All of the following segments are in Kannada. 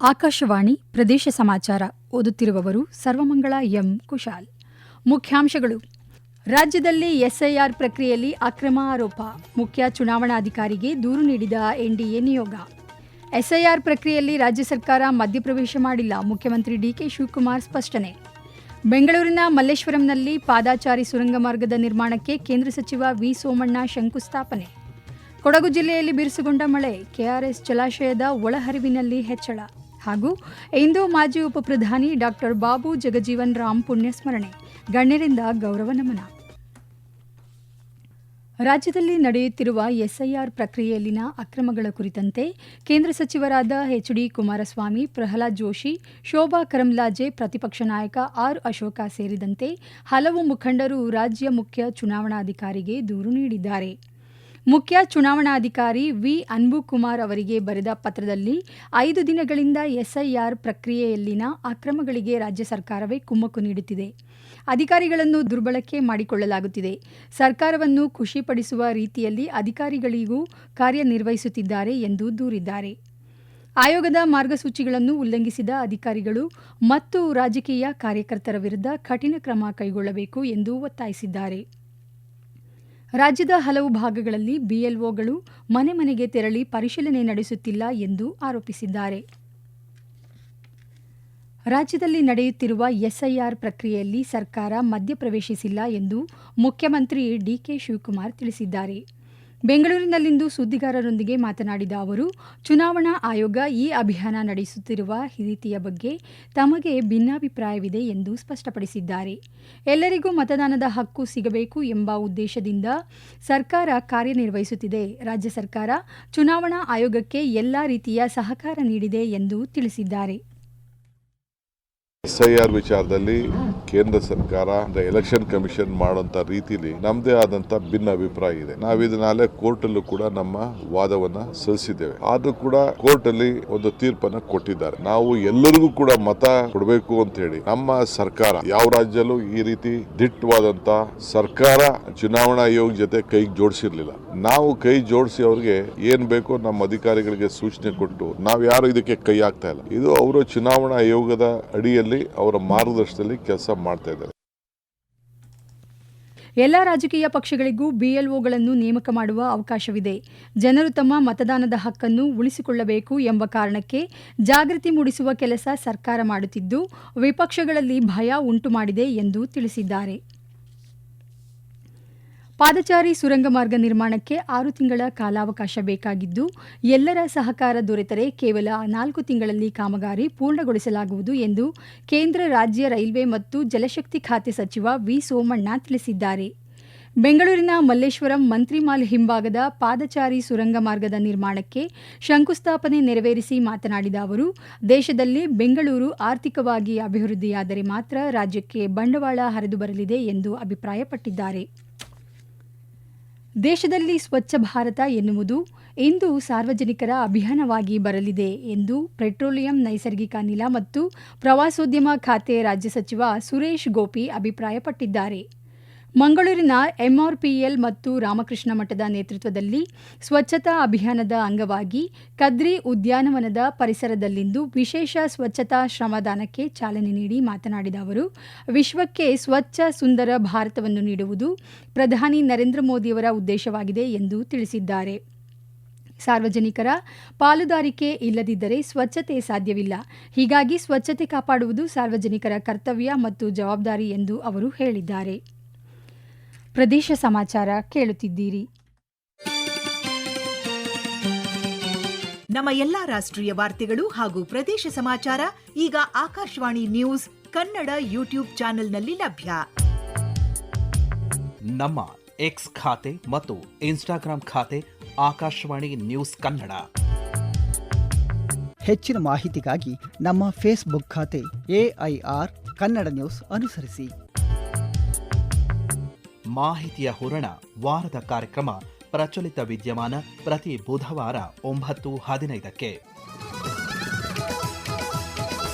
ಆಕಾಶವಾಣಿ ಪ್ರದೇಶ ಸಮಾಚಾರ. ಓದುತ್ತಿರುವವರು ಸರ್ವಮಂಗಳ ಎಂ ಕುಶಾಲ್. ಮುಖ್ಯಾಂಶಗಳು: ರಾಜ್ಯದಲ್ಲಿ ಎಸ್ಐಆರ್ ಪ್ರಕ್ರಿಯೆಯಲ್ಲಿ ಅಕ್ರಮ ಆರೋಪ, ಮುಖ್ಯ ಚುನಾವಣಾಧಿಕಾರಿಗೆ ದೂರು ನೀಡಿದ ಎನ್ಡಿಎ ನಿಯೋಗ. ಎಸ್ಐಆರ್ ಪ್ರಕ್ರಿಯೆಯಲ್ಲಿ ರಾಜ್ಯ ಸರ್ಕಾರ ಮಧ್ಯಪ್ರವೇಶ ಮಾಡಿಲ್ಲ, ಮುಖ್ಯಮಂತ್ರಿ ಡಿಕೆ ಶಿವಕುಮಾರ್ ಸ್ಪಷ್ಟನೆ. ಬೆಂಗಳೂರಿನ ಮಲ್ಲೇಶ್ವರಂನಲ್ಲಿ ಪಾದಾಚಾರಿ ಸುರಂಗ ಮಾರ್ಗದ ನಿರ್ಮಾಣಕ್ಕೆ ಕೇಂದ್ರ ಸಚಿವ ವಿ ಸೋಮಣ್ಣ ಶಂಕುಸ್ಥಾಪನೆ. ಕೊಡಗು ಜಿಲ್ಲೆಯಲ್ಲಿ ಬಿರುಸುಗೊಂಡ ಮಳೆ, ಕೆಆರ್ಎಸ್ ಜಲಾಶಯದ ಒಳಹರಿವಿನಲ್ಲಿ ಹೆಚ್ಚಳ. ಹಾಗೂ ಇಂದು ಮಾಜಿ ಉಪಪ್ರಧಾನಿ ಡಾಕ್ಟರ್ ಬಾಬು ಜಗಜೀವನ್ ರಾಮ್ ಪುಣ್ಯಸ್ಮರಣೆ, ಗಣ್ಯರಿಂದ ಗೌರವ ನಮನ. ರಾಜ್ಯದಲ್ಲಿ ನಡೆಯುತ್ತಿರುವ ಎಸ್ಐಆರ್ ಪ್ರಕ್ರಿಯೆಯಲ್ಲಿನ ಅಕ್ರಮಗಳ ಕುರಿತಂತೆ ಕೇಂದ್ರ ಸಚಿವರಾದ ಎಚ್ಡಿ ಕುಮಾರಸ್ವಾಮಿ, ಪ್ರಹ್ಲಾದ್ ಜೋಶಿ, ಶೋಭಾ ಕರಂದ್ಲಾಜೆ, ಪ್ರತಿಪಕ್ಷ ನಾಯಕ ಆರ್ ಅಶೋಕ ಸೇರಿದಂತೆ ಹಲವು ಮುಖಂಡರು ರಾಜ್ಯ ಮುಖ್ಯ ಚುನಾವಣಾಧಿಕಾರಿಗೆ ದೂರು ನೀಡಿದ್ದಾರೆ. ಮುಖ್ಯ ಚುನಾವಣಾಧಿಕಾರಿ ವಿ ಅನ್ಬುಕುಮಾರ್ ಅವರಿಗೆ ಬರೆದ ಪತ್ರದಲ್ಲಿ 5 ದಿನಗಳಿಂದ ಎಸ್ಐಆರ್ ಪ್ರಕ್ರಿಯೆಯಲ್ಲಿನ ಅಕ್ರಮಗಳಿಗೆ ರಾಜ್ಯ ಸರ್ಕಾರವೇ ಕುಮ್ಮಕ್ಕು ನೀಡುತ್ತಿದೆ, ಅಧಿಕಾರಿಗಳನ್ನು ದುರ್ಬಳಕೆ ಮಾಡಿಕೊಳ್ಳಲಾಗುತ್ತಿದೆ, ಸರ್ಕಾರವನ್ನು ಖುಷಿಪಡಿಸುವ ರೀತಿಯಲ್ಲಿ ಅಧಿಕಾರಿಗಳಿಗೂ ಕಾರ್ಯನಿರ್ವಹಿಸುತ್ತಿದ್ದಾರೆ ಎಂದು ದೂರಿದ್ದಾರೆ. ಆಯೋಗದ ಮಾರ್ಗಸೂಚಿಗಳನ್ನು ಉಲ್ಲಂಘಿಸಿದ ಅಧಿಕಾರಿಗಳು ಮತ್ತು ರಾಜಕೀಯ ಕಾರ್ಯಕರ್ತರ ವಿರುದ್ಧ ಕಠಿಣ ಕ್ರಮ ಕೈಗೊಳ್ಳಬೇಕು ಎಂದು ಒತ್ತಾಯಿಸಿದ್ದಾರೆ. ರಾಜ್ಯದ ಹಲವು ಭಾಗಗಳಲ್ಲಿ ಬಿಎಲ್ಒಗಳು ಮನೆ ಮನೆಗೆ ತೆರಳಿ ಪರಿಶೀಲನೆ ನಡೆಸುತ್ತಿಲ್ಲ ಎಂದು ಆರೋಪಿಸಿದ್ದಾರೆ. ರಾಜ್ಯದಲ್ಲಿ ನಡೆಯುತ್ತಿರುವ ಎಸ್ಐಆರ್ ಪ್ರಕ್ರಿಯೆಯಲ್ಲಿ ಸರ್ಕಾರ ಮಧ್ಯಪ್ರವೇಶಿಸಿಲ್ಲ ಎಂದು ಮುಖ್ಯಮಂತ್ರಿ ಡಿಕೆ ಶಿವಕುಮಾರ್ ತಿಳಿಸಿದ್ದಾರೆ. ಬೆಂಗಳೂರಿನಲ್ಲಿಂದು ಸುದ್ದಿಗಾರರೊಂದಿಗೆ ಮಾತನಾಡಿದ ಅವರು, ಚುನಾವಣಾ ಆಯೋಗ ಈ ಅಭಿಯಾನ ನಡೆಸುತ್ತಿರುವ ರೀತಿಯ ಬಗ್ಗೆ ತಮಗೆ ಭಿನ್ನಾಭಿಪ್ರಾಯವಿದೆ ಎಂದು ಸ್ಪಷ್ಟಪಡಿಸಿದ್ದಾರೆ. ಎಲ್ಲರಿಗೂ ಮತದಾನದ ಹಕ್ಕು ಸಿಗಬೇಕು ಎಂಬ ಉದ್ದೇಶದಿಂದ ಸರ್ಕಾರ ಕಾರ್ಯನಿರ್ವಹಿಸುತ್ತಿದೆ. ರಾಜ್ಯ ಸರ್ಕಾರ ಚುನಾವಣಾ ಆಯೋಗಕ್ಕೆ ಎಲ್ಲಾ ರೀತಿಯ ಸಹಕಾರ ನೀಡಿದೆ ಎಂದು ತಿಳಿಸಿದ್ದಾರೆ. ಎಸ್ಐಆರ್ ವಿಚಾರದಲ್ಲಿ ಕೇಂದ್ರ ಸರ್ಕಾರ ಎಲೆಕ್ಷನ್ ಕಮಿಷನ್ ಮಾಡುವಂತ ರೀತಿಯಲ್ಲಿ ನಮ್ಮದೇ ಆದಂತ ಭಿನ್ನ ಅಭಿಪ್ರಾಯ ಇದೆ. ನಾವಿದನ್ನಾಲೆ ಕೋರ್ಟ್ ಅಲ್ಲೂ ಕೂಡ ನಮ್ಮ ವಾದವನ್ನ ಸಲ್ಲಿಸಿದ್ದೇವೆ. ಆದ್ರೂ ಕೂಡ ಕೋರ್ಟ್ ಅಲ್ಲಿ ಒಂದು ತೀರ್ಪನ್ನ ಕೊಟ್ಟಿದ್ದಾರೆ. ನಾವು ಎಲ್ಲರಿಗೂ ಕೂಡ ಮತ ಕೊಡಬೇಕು ಅಂತ ಹೇಳಿ ನಮ್ಮ ಸರ್ಕಾರ ಯಾವ ರಾಜ್ಯಲ್ಲೂ ಈ ರೀತಿ ದಿಟ್ಟವಾದಂತ ಸರ್ಕಾರ ಚುನಾವಣಾ ಆಯೋಗ ಜೊತೆ ಕೈ ಜೋಡಿಸಿರ್ಲಿಲ್ಲ. ನಾವು ಕೈ ಜೋಡಿಸಿ ಅವ್ರಿಗೆ ಏನ್ ಬೇಕೋ ನಮ್ಮ ಅಧಿಕಾರಿಗಳಿಗೆ ಸೂಚನೆ ಕೊಟ್ಟು ನಾವು ಯಾರು ಇದಕ್ಕೆ ಕೈ ಹಾಕ್ತಾ ಇಲ್ಲ. ಇದು ಅವರು ಚುನಾವಣಾ ಆಯೋಗದ ಅಡಿಯಲ್ಲಿ ಅವರ ಮಾರ್ಗದರ್ಶನದಲ್ಲಿ ಕೆಲಸ ಮಾಡ್ತಾ ಇದ್ದಾರೆ. ಎಲ್ಲ ರಾಜಕೀಯ ಪಕ್ಷಗಳಿಗೂ ಬಿಎಲ್ಒಗಳನ್ನು ನೇಮಕ ಮಾಡುವ ಅವಕಾಶವಿದೆ. ಜನರು ತಮ್ಮ ಮತದಾನದ ಹಕ್ಕನ್ನು ಉಳಿಸಿಕೊಳ್ಳಬೇಕು ಎಂಬ ಕಾರಣಕ್ಕೆ ಜಾಗೃತಿ ಮೂಡಿಸುವ ಕೆಲಸ ಸರ್ಕಾರ ಮಾಡುತ್ತಿದ್ದು, ವಿಪಕ್ಷಗಳಲ್ಲಿ ಭಯ ಉಂಟು ಮಾಡಿದೆ ಎಂದು ತಿಳಿಸಿದ್ದಾರೆ. ಪಾದಚಾರಿ ಸುರಂಗ ಮಾರ್ಗ ನಿರ್ಮಾಣಕ್ಕೆ 6 ತಿಂಗಳ ಕಾಲಾವಕಾಶ ಬೇಕಾಗಿದ್ದು, ಎಲ್ಲರ ಸಹಕಾರ ದೊರೆತರೆ ಕೇವಲ 4 ತಿಂಗಳಲ್ಲಿ ಕಾಮಗಾರಿ ಪೂರ್ಣಗೊಳಿಸಲಾಗುವುದು ಎಂದು ಕೇಂದ್ರ ರಾಜ್ಯ ರೈಲ್ವೆ ಮತ್ತು ಜಲಶಕ್ತಿ ಖಾತೆ ಸಚಿವ ವಿ ಸೋಮಣ್ಣ ತಿಳಿಸಿದ್ದಾರೆ. ಬೆಂಗಳೂರಿನ ಮಲ್ಲೇಶ್ವರಂ ಮಂತ್ರಿಮಾಲ್ ಹಿಂಭಾಗದ ಪಾದಚಾರಿ ಸುರಂಗ ಮಾರ್ಗದ ನಿರ್ಮಾಣಕ್ಕೆ ಶಂಕುಸ್ಥಾಪನೆ ನೆರವೇರಿಸಿ ಮಾತನಾಡಿದ ಅವರು, ದೇಶದಲ್ಲಿ ಬೆಂಗಳೂರು ಆರ್ಥಿಕವಾಗಿ ಅಭಿವೃದ್ಧಿಯಾದರೆ ಮಾತ್ರ ರಾಜ್ಯಕ್ಕೆ ಬಂಡವಾಳ ಹರಿದು ಬರಲಿದೆ ಎಂದು ಅಭಿಪ್ರಾಯಪಟ್ಟಿದ್ದಾರೆ. ದೇಶದಲ್ಲಿ ಸ್ವಚ್ಛ ಭಾರತ ಎನ್ನುವುದು ಇಂದು ಸಾರ್ವಜನಿಕರ ಅಭಿಯಾನವಾಗಿ ಬರಲಿದೆ ಎಂದು ಪೆಟ್ರೋಲಿಯಂ, ನೈಸರ್ಗಿಕ ಅನಿಲ ಮತ್ತು ಪ್ರವಾಸೋದ್ಯಮ ಖಾತೆ ರಾಜ್ಯ ಸಚಿವ ಸುರೇಶ್ ಗೋಪಿ ಅಭಿಪ್ರಾಯಪಟ್ಟಿದ್ದಾರೆ. ಮಂಗಳೂರಿನ ಎಂಆರ್ಪಿಎಲ್ ಮತ್ತು ರಾಮಕೃಷ್ಣ ಮಠದ ನೇತೃತ್ವದಲ್ಲಿ ಸ್ವಚ್ಛತಾ ಅಭಿಯಾನದ ಅಂಗವಾಗಿ ಕದ್ರಿ ಉದ್ಯಾನವನದ ಪರಿಸರದಲ್ಲಿಂದು ವಿಶೇಷ ಸ್ವಚ್ಛತಾ ಶ್ರಮದಾನಕ್ಕೆ ಚಾಲನೆ ನೀಡಿ ಮಾತನಾಡಿದ ಅವರು, ವಿಶ್ವಕ್ಕೆ ಸ್ವಚ್ಛ ಸುಂದರ ಭಾರತವನ್ನು ನೀಡುವುದು ಪ್ರಧಾನಿ ನರೇಂದ್ರ ಮೋದಿಯವರ ಉದ್ದೇಶವಾಗಿದೆ ಎಂದು ತಿಳಿಸಿದ್ದಾರೆ. ಸಾರ್ವಜನಿಕರ ಪಾಲುದಾರಿಕೆ ಇಲ್ಲದಿದ್ದರೆ ಸ್ವಚ್ಛತೆ ಸಾಧ್ಯವಿಲ್ಲ. ಹೀಗಾಗಿ ಸ್ವಚ್ಛತೆ ಕಾಪಾಡುವುದು ಸಾರ್ವಜನಿಕರ ಕರ್ತವ್ಯ ಮತ್ತು ಜವಾಬ್ದಾರಿ ಎಂದು ಅವರು ಹೇಳಿದ್ದಾರೆ. ಪ್ರದೇಶ ಸಮಾಚಾರ ಕೇಳುತ್ತಿದ್ದೀರಿ. ನಮ್ಮ ಎಲ್ಲಾ ರಾಷ್ಟ್ರೀಯ ವಾರ್ತೆಗಳು ಹಾಗೂ ಪ್ರದೇಶ ಸಮಾಚಾರ ಈಗ ಆಕಾಶವಾಣಿ ನ್ಯೂಸ್ ಕನ್ನಡ ಯೂಟ್ಯೂಬ್ ಚಾನೆಲ್ನಲ್ಲಿ ಲಭ್ಯ. ನಮ್ಮ ಎಕ್ಸ್ ಖಾತೆ ಮತ್ತು ಇನ್ಸ್ಟಾಗ್ರಾಂ ಖಾತೆ ಆಕಾಶವಾಣಿ ನ್ಯೂಸ್ ಕನ್ನಡ. ಹೆಚ್ಚಿನ ಮಾಹಿತಿಗಾಗಿ ನಮ್ಮ ಫೇಸ್ಬುಕ್ ಖಾತೆ AIR ಕನ್ನಡ ನ್ಯೂಸ್ ಅನುಸರಿಸಿ. ಮಾಹಿತಿಯ ಹೂರಣ ವಾರದ ಕಾರ್ಯಕ್ರಮ ಪ್ರಚಲಿತ ವಿದ್ಯಮಾನ ಪ್ರತಿ ಬುಧವಾರ 9:15.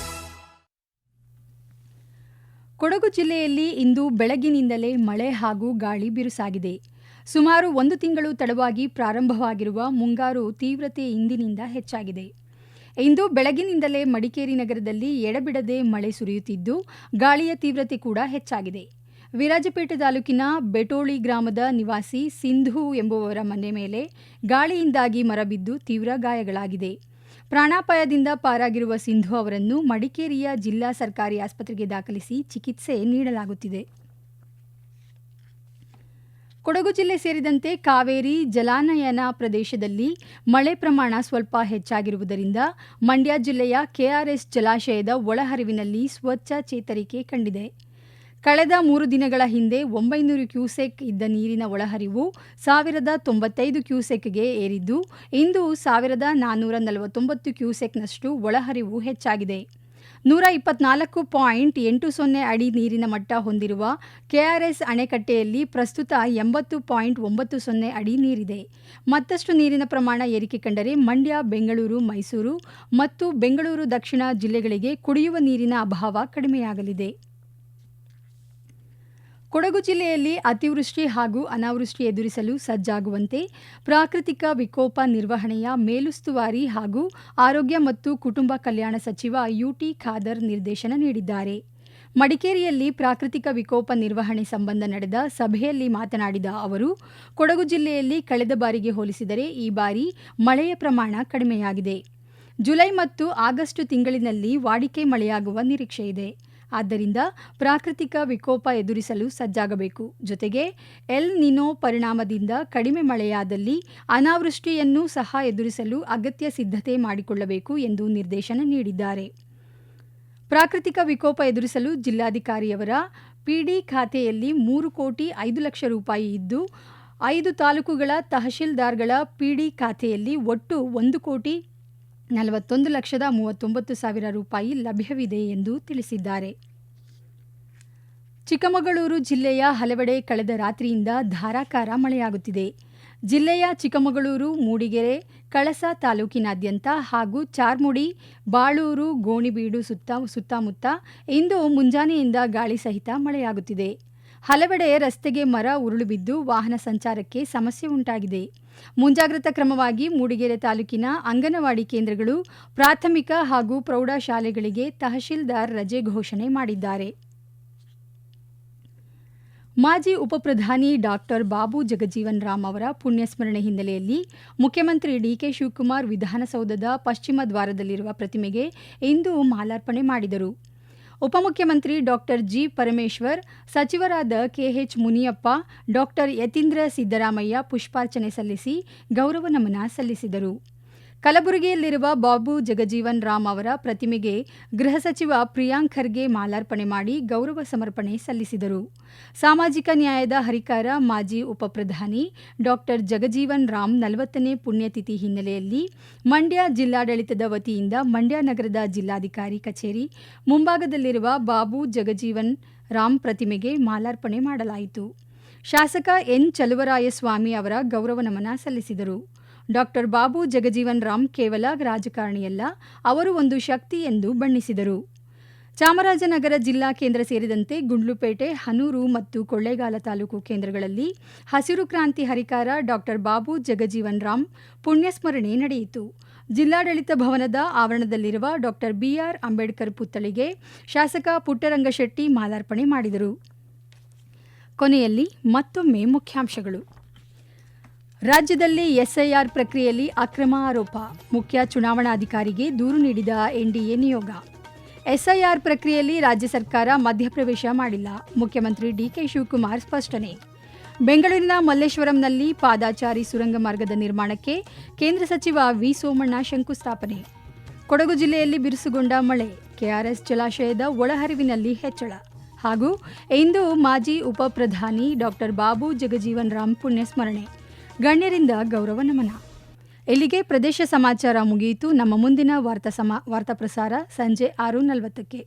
ಕೊಡಗು ಜಿಲ್ಲೆಯಲ್ಲಿ ಇಂದು ಬೆಳಗ್ಗಿನಿಂದಲೇ ಮಳೆ ಹಾಗೂ ಗಾಳಿ ಬಿರುಸಾಗಿದೆ. ಸುಮಾರು 1 ತಿಂಗಳು ತಡವಾಗಿ ಪ್ರಾರಂಭವಾಗಿರುವ ಮುಂಗಾರು ತೀವ್ರತೆ ಇಂದಿನಿಂದ ಹೆಚ್ಚಾಗಿದೆ. ಇಂದು ಬೆಳಗ್ಗಿನಿಂದಲೇ ಮಡಿಕೇರಿ ನಗರದಲ್ಲಿ ಎಡಬಿಡದೆ ಮಳೆ ಸುರಿಯುತ್ತಿದ್ದು, ಗಾಳಿಯ ತೀವ್ರತೆ ಕೂಡ ಹೆಚ್ಚಾಗಿದೆ. ವಿರಾಜಪೇಟೆ ತಾಲೂಕಿನ ಬೆಟೋಳಿ ಗ್ರಾಮದ ನಿವಾಸಿ ಸಿಂಧು ಎಂಬುವವರ ಮನೆ ಮೇಲೆ ಗಾಳಿಯಿಂದಾಗಿ ಮರ ಬಿದ್ದು ತೀವ್ರ ಗಾಯಗಳಾಗಿದೆ. ಪ್ರಾಣಾಪಾಯದಿಂದ ಪಾರಾಗಿರುವ ಸಿಂಧು ಅವರನ್ನು ಮಡಿಕೇರಿಯ ಜಿಲ್ಲಾ ಸರ್ಕಾರಿ ಆಸ್ಪತ್ರೆಗೆ ದಾಖಲಿಸಿ ಚಿಕಿತ್ಸೆ ನೀಡಲಾಗುತ್ತಿದೆ. ಕೊಡಗು ಜಿಲ್ಲೆ ಸೇರಿದಂತೆ ಕಾವೇರಿ ಜಲಾನಯನ ಪ್ರದೇಶದಲ್ಲಿ ಮಳೆ ಪ್ರಮಾಣ ಸ್ವಲ್ಪ ಹೆಚ್ಚಾಗಿರುವುದರಿಂದ ಮಂಡ್ಯ ಜಿಲ್ಲೆಯ ಕೆಆರ್ಎಸ್ ಜಲಾಶಯದ ಒಳಹರಿವಿನಲ್ಲಿ ಸ್ವಚ್ಛ ಚೇತರಿಕೆ ಕಂಡಿದೆ. ಕಳೆದ 3 ದಿನಗಳ ಹಿಂದೆ 900 ಕ್ಯೂಸೆಕ್ ಇದ್ದ ನೀರಿನ ಒಳಹರಿವು 1095 ಕ್ಯೂಸೆಕ್ಗೆ ಏರಿದ್ದು, ಇಂದು 1449 ಕ್ಯೂಸೆಕ್ನಷ್ಟು ಒಳಹರಿವು ಹೆಚ್ಚಾಗಿದೆ. 124.80 ಅಡಿ ನೀರಿನ ಮಟ್ಟ ಹೊಂದಿರುವ ಕೆಆರ್ಎಸ್ ಅಣೆಕಟ್ಟೆಯಲ್ಲಿ ಪ್ರಸ್ತುತ 80.90 ಅಡಿ ನೀರಿದೆ. ಮತ್ತಷ್ಟು ನೀರಿನ ಪ್ರಮಾಣ ಏರಿಕೆ ಕಂಡರೆ ಮಂಡ್ಯ, ಬೆಂಗಳೂರು, ಮೈಸೂರು ಮತ್ತು ಬೆಂಗಳೂರು ದಕ್ಷಿಣ ಜಿಲ್ಲೆಗಳಿಗೆ ಕುಡಿಯುವ ನೀರಿನ ಅಭಾವ ಕಡಿಮೆಯಾಗಲಿದೆ. ಕೊಡಗು ಜಿಲ್ಲೆಯಲ್ಲಿ ಅತಿವೃಷ್ಟಿ ಹಾಗೂ ಅನಾವೃಷ್ಟಿ ಎದುರಿಸಲು ಸಜ್ಜಾಗುವಂತೆ ಪ್ರಾಕೃತಿಕ ವಿಕೋಪ ನಿರ್ವಹಣೆಯ ಮೇಲುಸ್ತುವಾರಿ ಹಾಗೂ ಆರೋಗ್ಯ ಮತ್ತು ಕುಟುಂಬ ಕಲ್ಯಾಣ ಸಚಿವ ಯುಟಿ ಖಾದರ್ ನಿರ್ದೇಶನ ನೀಡಿದ್ದಾರೆ. ಮಡಿಕೇರಿಯಲ್ಲಿ ಪ್ರಾಕೃತಿಕ ವಿಕೋಪ ನಿರ್ವಹಣೆ ಸಂಬಂಧ ನಡೆದ ಸಭೆಯಲ್ಲಿ ಮಾತನಾಡಿದ ಅವರು, ಕೊಡಗು ಜಿಲ್ಲೆಯಲ್ಲಿ ಕಳೆದ ಬಾರಿಗೆ ಹೋಲಿಸಿದರೆ ಈ ಬಾರಿ ಮಳೆಯ ಪ್ರಮಾಣ ಕಡಿಮೆಯಾಗಿದೆ. ಜುಲೈ ಮತ್ತು ಆಗಸ್ಟ್ ತಿಂಗಳಿನಲ್ಲಿ ವಾಡಿಕೆ ಮಳೆಯಾಗುವ ನಿರೀಕ್ಷೆಯಿದೆ. ಆದ್ದರಿಂದ ಪ್ರಾಕೃತಿಕ ವಿಕೋಪ ಎದುರಿಸಲು ಸಜ್ಜಾಗಬೇಕು. ಜೊತೆಗೆ ಎಲ್ ನಿನೋ ಪರಿಣಾಮದಿಂದ ಕಡಿಮೆ ಮಳೆಯಾದಲ್ಲಿ ಅನಾವೃಷ್ಟಿಯನ್ನೂ ಸಹ ಎದುರಿಸಲು ಅಗತ್ಯ ಸಿದ್ಧತೆ ಮಾಡಿಕೊಳ್ಳಬೇಕು ಎಂದು ನಿರ್ದೇಶನ ನೀಡಿದ್ದಾರೆ. ಪ್ರಾಕೃತಿಕ ವಿಕೋಪ ಎದುರಿಸಲು ಜಿಲ್ಲಾಧಿಕಾರಿಯವರ ಪಿಡಿ ಖಾತೆಯಲ್ಲಿ 3 ಕೋಟಿ 5 ಲಕ್ಷ ರೂಪಾಯಿ ಇದ್ದು, 5 ತಾಲೂಕುಗಳ ತಹಶೀಲ್ದಾರ್ಗಳ ಪಿಡಿ ಖಾತೆಯಲ್ಲಿ ಒಟ್ಟು 1 ಕೋಟಿ 41,39,000 ರೂಪಾಯಿ ಲಭ್ಯವಿದೆ ಎಂದು ತಿಳಿಸಿದ್ದಾರೆ. ಚಿಕ್ಕಮಗಳೂರು ಜಿಲ್ಲೆಯ ಹಲವೆಡೆ ಕಳೆದ ರಾತ್ರಿಯಿಂದ ಧಾರಾಕಾರ ಮಳೆಯಾಗುತ್ತಿದೆ. ಜಿಲ್ಲೆಯ ಚಿಕ್ಕಮಗಳೂರು, ಮೂಡಿಗೆರೆ, ಕಳಸ ತಾಲೂಕಿನಾದ್ಯಂತ ಹಾಗೂ ಚಾರ್ಮುಡಿ, ಬಾಳೂರು, ಗೋಣಿಬೀಡು ಸುತ್ತಮುತ್ತ ಇಂದು ಮುಂಜಾನೆಯಿಂದ ಗಾಳಿ ಸಹಿತ ಮಳೆಯಾಗುತ್ತಿದೆ. ಹಲವೆಡೆ ರಸ್ತೆಗೆ ಮರ ಉರುಳು ಬಿದ್ದು ವಾಹನ ಸಂಚಾರಕ್ಕೆ ಸಮಸ್ಯೆ ಉಂಟಾಗಿದೆ. ಮುಂಜಾಗ್ರತಾ ಕ್ರಮವಾಗಿ ಮೂಡಿಗೆರೆ ತಾಲೂಕಿನ ಅಂಗನವಾಡಿ ಕೇಂದ್ರಗಳು, ಪ್ರಾಥಮಿಕ ಹಾಗೂ ಪ್ರೌಢಶಾಲೆಗಳಿಗೆ ತಹಶೀಲ್ದಾರ್ ರಜೆ ಘೋಷಣೆ ಮಾಡಿದ್ದಾರೆ. ಮಾಜಿ ಉಪಪ್ರಧಾನಿ ಡಾಕ್ಟರ್ ಬಾಬು ಜಗಜೀವನ್ ರಾಮ್ ಅವರ ಪುಣ್ಯಸ್ಮರಣೆ ಹಿನ್ನೆಲೆಯಲ್ಲಿ ಮುಖ್ಯಮಂತ್ರಿ ಡಿಕೆ ಶಿವಕುಮಾರ್ ವಿಧಾನಸೌಧದ ಪಶ್ಚಿಮ ದ್ವಾರದಲ್ಲಿರುವ ಪ್ರತಿಮೆಗೆ ಇಂದು ಮಾಲಾರ್ಪಣೆ ಮಾಡಿದರು. ಉಪಮುಖ್ಯಮಂತ್ರಿ ಡಾಕ್ಟರ್ ಜಿ ಪರಮೇಶ್ವರ್, ಸಚಿವರಾದ ಕೆಎಚ್ ಮುನಿಯಪ್ಪ, ಡಾಕ್ಟರ್ ಯತೀಂದ್ರ ಸಿದ್ದರಾಮಯ್ಯ ಪುಷ್ಪಾರ್ಚನೆ ಸಲ್ಲಿಸಿ ಗೌರವ ನಮನ ಸಲ್ಲಿಸಿದರು. ಕಲಬುರಗಿಯಲ್ಲಿರುವ ಬಾಬು ಜಗಜೀವನ್ ರಾಮ್ ಅವರ ಪ್ರತಿಮೆಗೆ ಗೃಹ ಸಚಿವ ಪ್ರಿಯಾಂಕ್ ಖರ್ಗೆ ಮಾಲಾರ್ಪಣೆ ಮಾಡಿ ಗೌರವ ಸಮರ್ಪಣೆ ಸಲ್ಲಿಸಿದರು. ಸಾಮಾಜಿಕ ನ್ಯಾಯದ ಹರಿಕಾರ ಮಾಜಿ ಉಪಪ್ರಧಾನಿ ಡಾಕ್ಟರ್ ಜಗಜೀವನ್ ರಾಮ್ 40ನೇ ಪುಣ್ಯತಿಥಿ ಹಿನ್ನೆಲೆಯಲ್ಲಿ ಮಂಡ್ಯ ಜಿಲ್ಲಾಡಳಿತದ ವತಿಯಿಂದ ಮಂಡ್ಯ ನಗರದ ಜಿಲ್ಲಾಧಿಕಾರಿ ಕಚೇರಿ ಮುಂಭಾಗದಲ್ಲಿರುವ ಬಾಬು ಜಗಜೀವನ್ ರಾಮ್ ಪ್ರತಿಮೆಗೆ ಮಾಲಾರ್ಪಣೆ ಮಾಡಲಾಯಿತು. ಶಾಸಕ ಎನ್ ಚಲುವರಾಯಸ್ವಾಮಿ ಅವರ ಗೌರವ ನಮನ ಸಲ್ಲಿಸಿದರು. ಡಾಕ್ಟರ್ ಬಾಬು ಜಗಜೀವನ್ ರಾಮ್ ಕೇವಲ ರಾಜಕಾರಣಿಯಲ್ಲ, ಅವರು ಒಂದು ಶಕ್ತಿ ಎಂದು ಬಣ್ಣಿಸಿದರು. ಚಾಮರಾಜನಗರ ಜಿಲ್ಲಾ ಕೇಂದ್ರ ಸೇರಿದಂತೆ ಗುಂಡ್ಲುಪೇಟೆ, ಹನೂರು ಮತ್ತು ಕೊಳ್ಳೇಗಾಲ ತಾಲೂಕು ಕೇಂದ್ರಗಳಲ್ಲಿ ಹಸಿರು ಕ್ರಾಂತಿ ಹರಿಕಾರ ಡಾಕ್ಟರ್ ಬಾಬು ಜಗಜೀವನ್ ರಾಮ್ ಪುಣ್ಯಸ್ಮರಣೆ ನಡೆಯಿತು. ಜಿಲ್ಲಾಡಳಿತ ಭವನದ ಆವರಣದಲ್ಲಿರುವ ಡಾಕ್ಟರ್ ಬಿಆರ್ ಅಂಬೇಡ್ಕರ್ ಪುತ್ಥಳಿಗೆ ಶಾಸಕ ಪುಟ್ಟರಂಗಶೆಟ್ಟಿ ಮಾಲಾರ್ಪಣೆ ಮಾಡಿದರು. ಕೊನೆಯಲ್ಲಿ ಮತ್ತೊಮ್ಮೆ ಮುಖ್ಯಾಂಶಗಳು. ರಾಜ್ಯದಲ್ಲಿ ಎಸ್ಐಆರ್ ಪ್ರಕ್ರಿಯೆಯಲ್ಲಿ ಅಕ್ರಮ ಆರೋಪ, ಮುಖ್ಯ ಚುನಾವಣಾಧಿಕಾರಿಗೆ ದೂರು ನೀಡಿದ ಎನ್ಡಿಎ ನಿಯೋಗ. ಎಸ್ಐಆರ್ ಪ್ರಕ್ರಿಯೆಯಲ್ಲಿ ರಾಜ್ಯ ಸರ್ಕಾರ ಮಧ್ಯಪ್ರವೇಶ ಮಾಡಿಲ್ಲ, ಮುಖ್ಯಮಂತ್ರಿ ಡಿಕೆ ಶಿವಕುಮಾರ್ ಸ್ಪಷ್ಟನೆ. ಬೆಂಗಳೂರಿನ ಮಲ್ಲೇಶ್ವರಂನಲ್ಲಿ ಪಾದಾಚಾರಿ ಸುರಂಗ ಮಾರ್ಗದ ನಿರ್ಮಾಣಕ್ಕೆ ಕೇಂದ್ರ ಸಚಿವ ವಿ ಸೋಮಣ್ಣ ಶಂಕುಸ್ಥಾಪನೆ. ಕೊಡಗು ಜಿಲ್ಲೆಯಲ್ಲಿ ಬಿರುಸುಗೊಂಡ ಮಳೆ, ಕೆಆರ್ಎಸ್ ಜಲಾಶಯದ ಒಳಹರಿವಿನಲ್ಲಿ ಹೆಚ್ಚಳ. ಹಾಗೂ ಇಂದು ಮಾಜಿ ಉಪಪ್ರಧಾನಿ ಡಾಕ್ಟರ್ ಬಾಬು ಜಗಜೀವನ್ ರಾಮ್ ಪುಣ್ಯಸ್ಮರಣೆ, ಗಣ್ಯರಿಂದ ಗೌರವ ನಮನ. ಇಲ್ಲಿಗೆ ಪ್ರದೇಶ ಸಮಾಚಾರ ಮುಗಿಯಿತು. ನಮ್ಮ ಮುಂದಿನ ವಾರ್ತಾ ಪ್ರಸಾರ ಸಂಜೆ 6:40ಕ್ಕೆ.